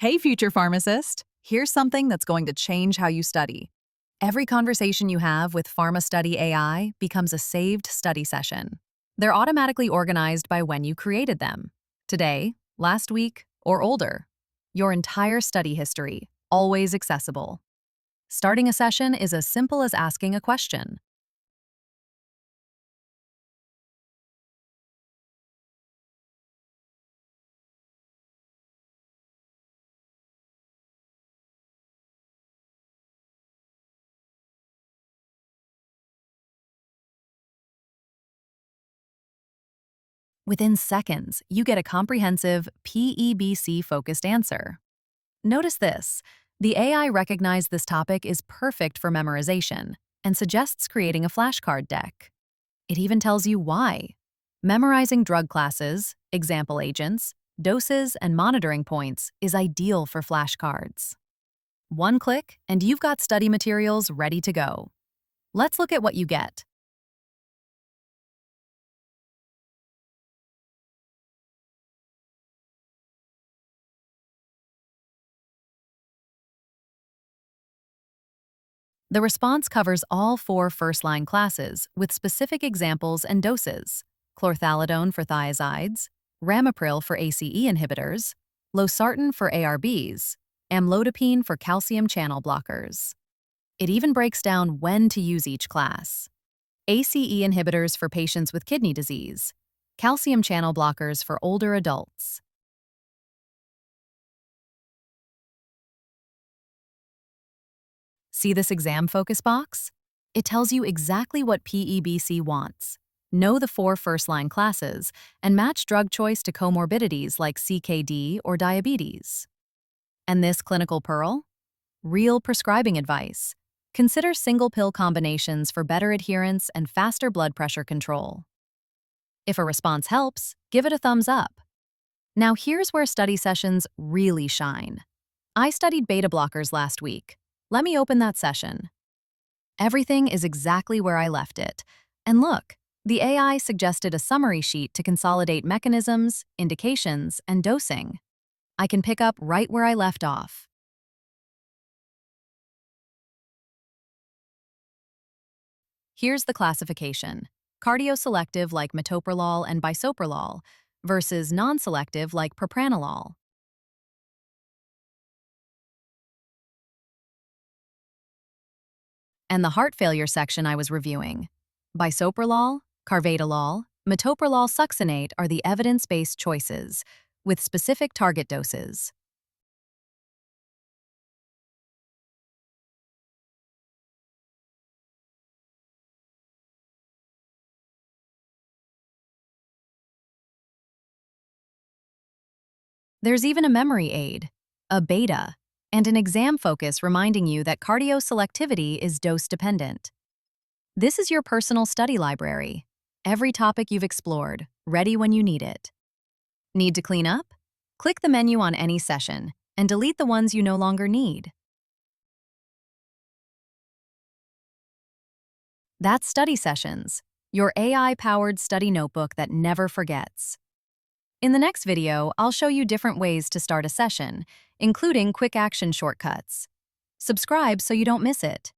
Hey, future pharmacist! Here's something that's going to change how you study. Every conversation you have with PharmaStudyAI becomes a saved study session. They're automatically organized by when you created them. Today, last week, or older. Your entire study history, always accessible. Starting a session is as simple as asking a question. Within seconds, you get a comprehensive PEBC-focused answer. Notice this. The AI recognized this topic is perfect for memorization and suggests creating a flashcard deck. It even tells you why. Memorizing drug classes, example agents, doses, and monitoring points is ideal for flashcards. One click, and you've got study materials ready to go. Let's look at what you get. The response covers all 4 first-line classes with specific examples and doses: chlorthalidone for thiazides, ramipril for ACE inhibitors, losartan for ARBs, amlodipine for calcium channel blockers. It even breaks down when to use each class. ACE inhibitors for patients with kidney disease, calcium channel blockers for older adults. See this exam focus box? It tells you exactly what PEBC wants. Know the 4 first-line classes and match drug choice to comorbidities like CKD or diabetes. And this clinical pearl? Real prescribing advice. Consider single pill combinations for better adherence and faster blood pressure control. If a response helps, give it a thumbs up. Now here's where study sessions really shine. I studied beta blockers last week. Let me open that session. Everything is exactly where I left it. And look, the AI suggested a summary sheet to consolidate mechanisms, indications, and dosing. I can pick up right where I left off. Here's the classification: cardioselective like metoprolol and bisoprolol versus non-selective like propranolol. And the heart failure section I was reviewing. Bisoprolol, carvedilol, metoprolol succinate are the evidence-based choices, with specific target doses. There's even a memory aid, a beta, and an exam focus reminding you that cardioselectivity is dose-dependent. This is your personal study library. Every topic you've explored, ready when you need it. Need to clean up? Click the menu on any session and delete the ones you no longer need. That's Study Sessions, your AI-powered study notebook that never forgets. In the next video, I'll show you different ways to start a session, including quick action shortcuts. Subscribe so you don't miss it.